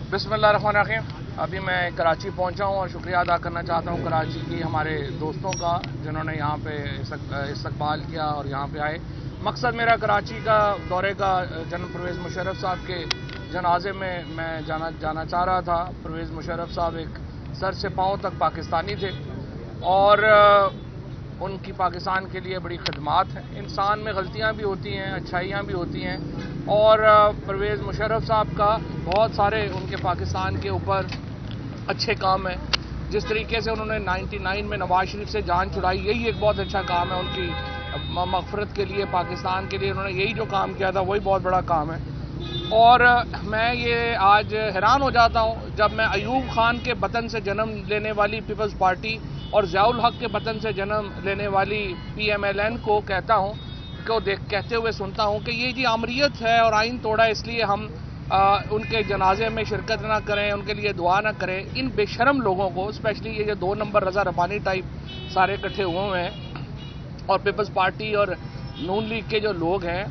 बिस्मिल्लाहिर्रहमानिर्रहीम। अभी मैं कराची पहुंचा हूं और शुक्रिया अदा करना चाहता हूं कराची की हमारे दोस्तों का जिन्होंने यहां पे इस्तकबाल किया और यहां पे आए। मकसद मेरा कराची का दौरे का जनरल परवेज़ मुशर्रफ साहब के जनाजे में मैं जाना चाह रहा था। परवेज़ मुशर्रफ साहब एक सर से पांव तक पाकिस्तानी थे और उनकी पाकिस्तान के लिए बड़ी खदमात हैं। इंसान में गलतियां भी होती हैं, अच्छाइयां भी होती हैं और परवेज़ मुशर्रफ साहब का बहुत सारे उनके पाकिस्तान के ऊपर अच्छे काम हैं। जिस तरीके से उन्होंने 99 में नवाज शरीफ से जान छुड़ाई, यही एक बहुत अच्छा काम है उनकी मग़फ़िरत के लिए, पाकिस्तान के लिए उन्होंने यही जो काम किया था वही बहुत बड़ा काम है। और मैं ये आज हैरान हो जाता हूँ जब मैं अयूब खान के वतन से जन्म लेने वाली पीपल्स पार्टी और ज़ियाउल हक के वतन से जन्म लेने वाली PMLN को कहते हुए सुनता हूँ कि ये जी आमरीत है और आइन तोड़ा इसलिए हम उनके जनाजे में शिरकत ना करें, उनके लिए दुआ ना करें। इन बेशरम लोगों को, स्पेशली ये जो 2 नंबर रज़ा रब्बानी टाइप सारे इकट्ठे हुए हुए हैं और पीपल्स पार्टी और नून लीग के जो लोग हैं,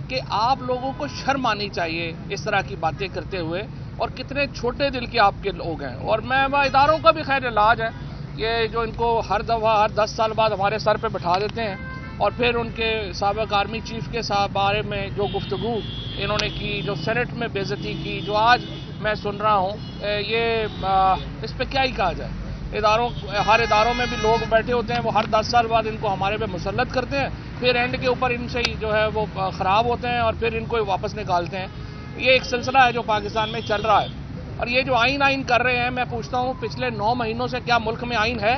कि आप लोगों को शर्म आनी चाहिए इस तरह की बातें करते हुए। और कितने छोटे दिल के आपके लोग हैं। और मैं इदारों का भी खैर इलाज है, ये जो इनको हर दफ़ा हर 10 साल बाद हमारे सर पे बिठा देते हैं और फिर उनके साबिक़ आर्मी चीफ के बारे में जो गुफ्तगू इन्होंने की, जो सेनेट में बेइज्जती की, जो आज मैं सुन रहा हूँ, ये इस पर क्या ही कहा जाए। हर इदारों में भी लोग बैठे होते हैं, वो हर 10 साल बाद इनको हमारे पे मुसल्लत करते हैं, फिर एंड के ऊपर इनसे ही जो है वो ख़राब होते हैं और फिर इनको वापस निकालते हैं। ये एक सिलसिला है जो पाकिस्तान में चल रहा है। और ये जो आइन कर रहे हैं, मैं पूछता हूँ पिछले 9 महीनों से क्या मुल्क में आइन है?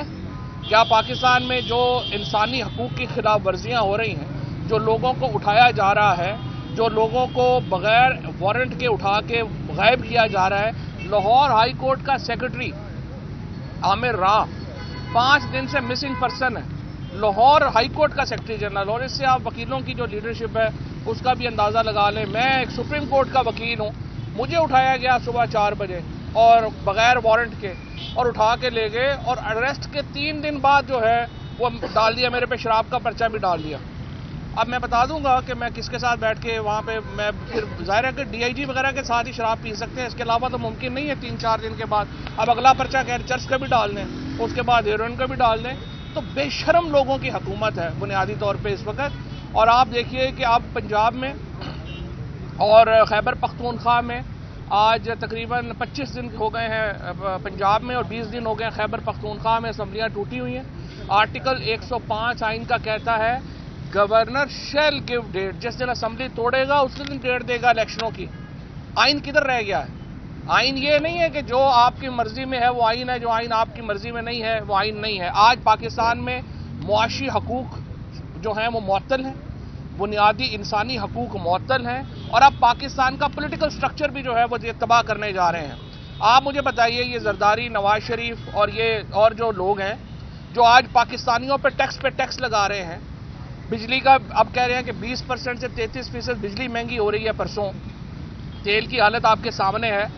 क्या पाकिस्तान में जो इंसानी हकूक़ की खिलाफ वर्जियाँ हो रही हैं, जो लोगों को उठाया जा रहा है, जो लोगों को बग़ैर वारंट के उठा के गायब किया जा रहा है। लाहौर हाई कोर्ट का सेक्रेटरी आमिर राह 5 दिन से मिसिंग पर्सन है, लाहौर हाई कोर्ट का सेक्रेटरी जनरल। और इससे आप वकीलों की जो लीडरशिप है उसका भी अंदाज़ा लगा लें। मैं एक सुप्रीम कोर्ट का वकील हूँ, मुझे उठाया गया सुबह 4 बजे और बग़ैर वारंट के और उठा के ले गए और अरेस्ट के 3 दिन बाद जो है वो डाल दिया, मेरे पे शराब का पर्चा भी डाल दिया। अब मैं बता दूंगा कि मैं किसके साथ बैठ के वहाँ पे, मैं फिर ज़ाहिर है कि DIG वगैरह के साथ ही शराब पी सकते हैं, इसके अलावा तो मुमकिन नहीं है 3-4 दिन के बाद। अब अगला पर्चा खैर चर्च का भी डाल दें, उसके बाद हेरोइन का भी डाल दें। तो बेशरम लोगों की हुकूमत है बुनियादी तौर पर इस वक्त। और आप देखिए कि आप पंजाब में और खैबर पख्तूनख्वा में आज तकरीबन 25 दिन हो गए हैं पंजाब में और 20 दिन हो गए खैबर पख्तूनख्वा में असम्बलियाँ टूटी हुई हैं। आर्टिकल 105 आइन का कहता है गवर्नर शैल गिव डेट, जिस दिन असम्बली तोड़ेगा उसी दिन डेट देगा इलेक्शनों की। आइन किधर रह गया है? आइन ये नहीं है कि जो आपकी मर्जी में है वो आइन है, जो आइन आपकी मर्जी में नहीं है वो आइन नहीं है। आज पाकिस्तान में मुआशी हकूक़ जो हैं वो मुअत्तल हैं, बुनियादी इंसानी हकूक़ मुअत्तल हैं और अब पाकिस्तान का पॉलिटिकल स्ट्रक्चर भी जो है वो तबाह करने जा रहे हैं। आप मुझे बताइए, ये जरदारी, नवाज शरीफ और जो लोग हैं जो आज पाकिस्तानियों पे टैक्स लगा रहे हैं, बिजली का अब कह रहे हैं कि 20% से 33% बिजली महंगी हो रही है। परसों तेल की हालत आपके सामने है।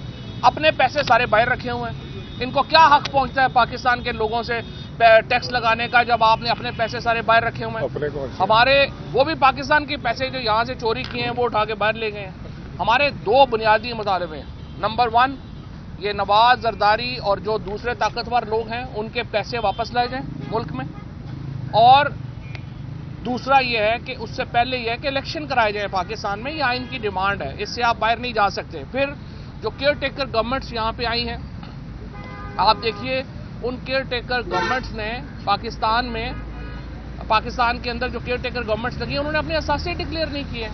अपने पैसे सारे बाहर रखे हुए हैं, इनको क्या हक पहुंचता है पाकिस्तान के लोगों से टैक्स लगाने का जब आपने अपने पैसे सारे बाहर रखे हुए हैं? हमारे वो भी पाकिस्तान के पैसे जो यहाँ से चोरी किए हैं वो उठा के बाहर ले गए हैं। हमारे 2 बुनियादी मुतालबे हैं। नंबर 1, ये नवाज, जरदारी और जो दूसरे ताकतवर लोग हैं उनके पैसे वापस लाए जाएं मुल्क में। और दूसरा ये है कि उससे पहले ये है कि इलेक्शन कराए जाए पाकिस्तान में। ये आइन की डिमांड है, इससे आप बाहर नहीं जा सकते। फिर जो केयर टेकर गवर्नमेंट्स यहाँ पे आई हैं, आप देखिए उन केयर टेकर गवर्नमेंट्स ने पाकिस्तान के अंदर जो केयर टेकर गवर्नमेंट्स लगी उन्होंने अपने असासे डिक्लेयर नहीं किए।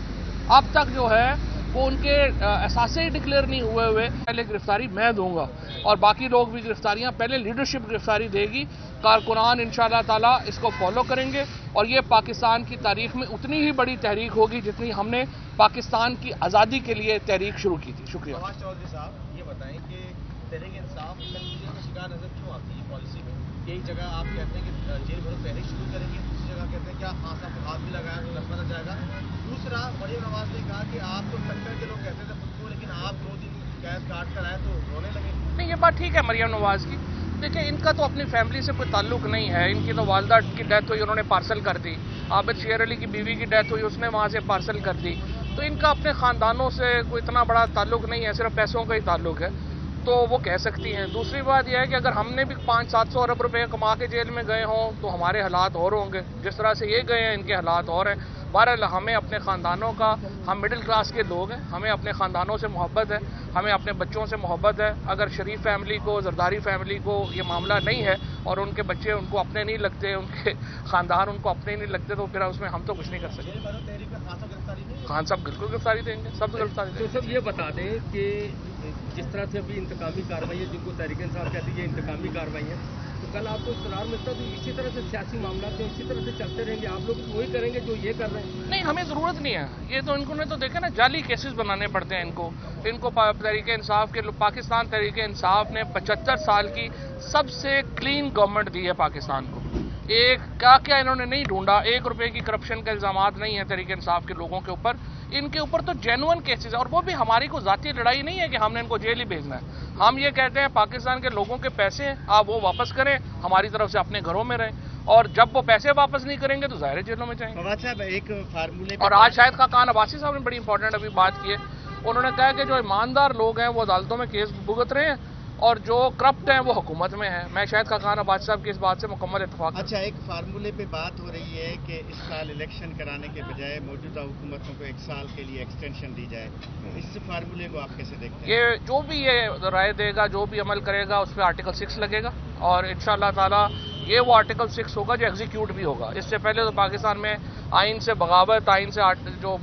अब तक जो है वो उनके असासे ही डिक्लेयर नहीं हुए पहले गिरफ्तारी मैं दूंगा और बाकी लोग भी गिरफ्तारियां, पहले लीडरशिप गिरफ्तारी देगी। कारकुनान इंशाअल्लाह ताला इसको फॉलो करेंगे और ये पाकिस्तान की तारीख में उतनी ही बड़ी तहरीक होगी जितनी हमने पाकिस्तान की आज़ादी के लिए तहरीक शुरू की थी। शुक्रिया। नवाज चौधरी साहब, ये बताएं कि तहरीक इंसाफ कंफ्यूजन का शिकार नजर क्यों आती है पॉलिसी में? एक जगह आप कहते हैं कि जेल भरो तहरीक शुरू करेंगे, दूसरी जगह कहते हैं क्या खासा हाथ भी लगाया तो लफड़ा जाएगा। दूसरा, मरियम नवाज ने कहा कि आप तो टक्कर के लोग कहते थे खुद को, लेकिन आप 2 दिन कैद काट कर आए तो रोने लगे। नहीं, ये बात ठीक है मरियम नवाज की। देखिए, इनका तो अपनी फैमिली से कोई ताल्लुक नहीं है। इनकी तो वालदा की डेथ हुई, उन्होंने पार्सल कर दी। आबिद शेर अली की बीवी की डेथ हुई, उसने वहाँ से पार्सल कर दी। तो इनका अपने ख़ानदानों से कोई इतना बड़ा ताल्लुक नहीं है, सिर्फ पैसों का ही ताल्लुक है। تو وہ کہہ سکتی ہیں. دوسری بات یہ ہے کہ اگر ہم نے بھی 500-700 ارب روپے کما کے جیل میں گئے ہوں تو ہمارے حالات اور ہوں گے. جس طرح سے یہ گئے ہیں ان کے حالات اور ہیں. بہرحال ہمیں اپنے خاندانوں کا، ہم مڈل کلاس کے لوگ ہیں، ہمیں اپنے خاندانوں سے محبت ہے، ہمیں اپنے بچوں سے محبت ہے. اگر شریف فیملی کو، زرداری فیملی کو یہ معاملہ نہیں ہے اور ان کے بچے ان کو اپنے نہیں لگتے، ان کے خاندان ان کو اپنے نہیں لگتے، تو پھر اس میں ہم تو کچھ نہیں کر سکتے. جیل بھرو تحریک میں خان صاحب گرفتاری نہیں؟ خان صاحب بالکل گرفتاری دیں گے، سب گرفتاری دیں تو گے. سب یہ بتا دیں کہ جس طرح سے ابھی انتقامی کارروائی ہے، جن کو تحریک انصاف کہتی ہے یہ انتقامی کارروائی ہے، تو کل آپ کو اقرار ملتا تو اسی طرح سے سیاسی معاملات جو اسی طرح سے چلتے رہیں گے، آپ لوگ وہی کریں گے جو یہ کر رہے ہیں؟ نہیں، ہمیں ضرورت نہیں ہے. یہ تو ان کو نے تو دیکھا نا، جعلی کیسز بنانے پڑتے ہیں ان کو. تحریک انصاف کے پاکستان تحریک انصاف نے 75 سال کی سب سے کلین گورنمنٹ دی ہے پاکستان کو. ایک کیا انہوں نے نہیں ڈھونڈا، 1 روپے کی کرپشن کے الزامات نہیں ہیں تحریک انصاف کے لوگوں کے اوپر. ان کے اوپر تو جینوئن کیسز ہے، اور وہ بھی ہماری کو ذاتی لڑائی نہیں ہے کہ ہم نے ان کو جیل ہی بھیجنا ہے. ہم یہ کہتے ہیں پاکستان کے لوگوں کے پیسے ہیں، آپ وہ واپس کریں، ہماری طرف سے اپنے گھروں میں رہیں، اور جب وہ پیسے واپس نہیں کریں گے تو ظاہر جیلوں میں جائیں گے. فواد صاحب ایک فارمولے اور آج شاہد خاقان عباسی صاحب نے بڑی امپورٹنٹ ابھی بات کی ہے. انہوں نے کہا کہ جو ایماندار لوگ ہیں وہ عدالتوں میں کیس بھگت رہے ہیں اور جو کرپٹ ہیں وہ حکومت میں ہیں. میں شاہد خاقان عباسی صاحب کی اس بات سے مکمل اتفاق کرتا ہوں. اچھا، ایک فارمولے پہ بات ہو رہی ہے کہ اس سال الیکشن کرانے کے بجائے موجودہ حکومتوں کو 1 سال کے لیے ایکسٹینشن دی جائے. اس فارمولے کو آپ کیسے دیکھتے ہیں؟ یہ جو بھی یہ رائے دے گا، جو بھی عمل کرے گا، اس پہ آرٹیکل 6 لگے گا، اور انشاءاللہ تعالی یہ وہ آرٹیکل 6 ہوگا جو ایگزیکیوٹ بھی ہوگا. اس سے پہلے تو پاکستان میں آئین سے بغاوت، آئین سے جو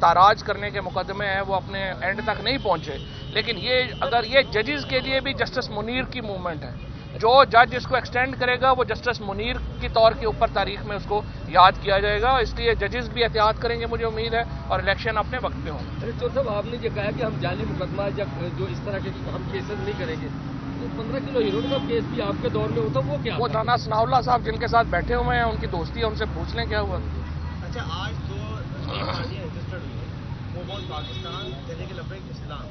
تاراج کرنے کے مقدمے ہیں وہ اپنے اینڈ تک نہیں پہنچے. لیکن اگر یہ ججز کے لیے بھی جسٹس منیر کی موومنٹ ہے، جو جج اس کو ایکسٹینڈ کرے گا وہ جسٹس منیر کی طور کے اوپر تاریخ میں اس کو یاد کیا جائے گا. اس لیے ججز بھی احتیاط کریں گے، مجھے امید ہے، اور الیکشن اپنے وقت پہ ہوں گے. چور صاحب، آپ نے یہ کہا کہ ہم جعلی مقدمہ جو اس طرح کے ہم کیسز نہیں کریں گے، تو 15 کلو ہیروئن کا کیس بھی آپ کے دور میں ہوتا وہ کیا؟ وہ رانا ثناء اللہ صاحب جن کے ساتھ بیٹھے ہوئے ہیں، ان کی دوستی ہے، ان سے پوچھ لیں کیا ہوا. اچھا، آج 2 پارٹیاں رجسٹرڈ ہوئی ہیں، موو آن پاکستان، تحریک لبیک اسلام.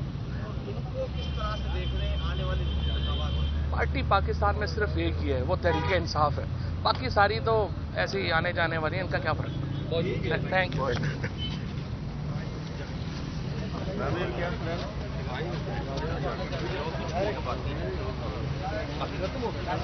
ان کو کس طرح سے دیکھ رہے ہیں آنے والے انتخابات میں؟ پارٹی پاکستان میں صرف ایک ہی ہے، وہ تحریک انصاف ہے. باقی ساری تو ایسے ہی آنے جانے والی ہیں، ان کا کیا فرق ہے. بہت شکریہ. Thank you. باقی ختم ہو گیا.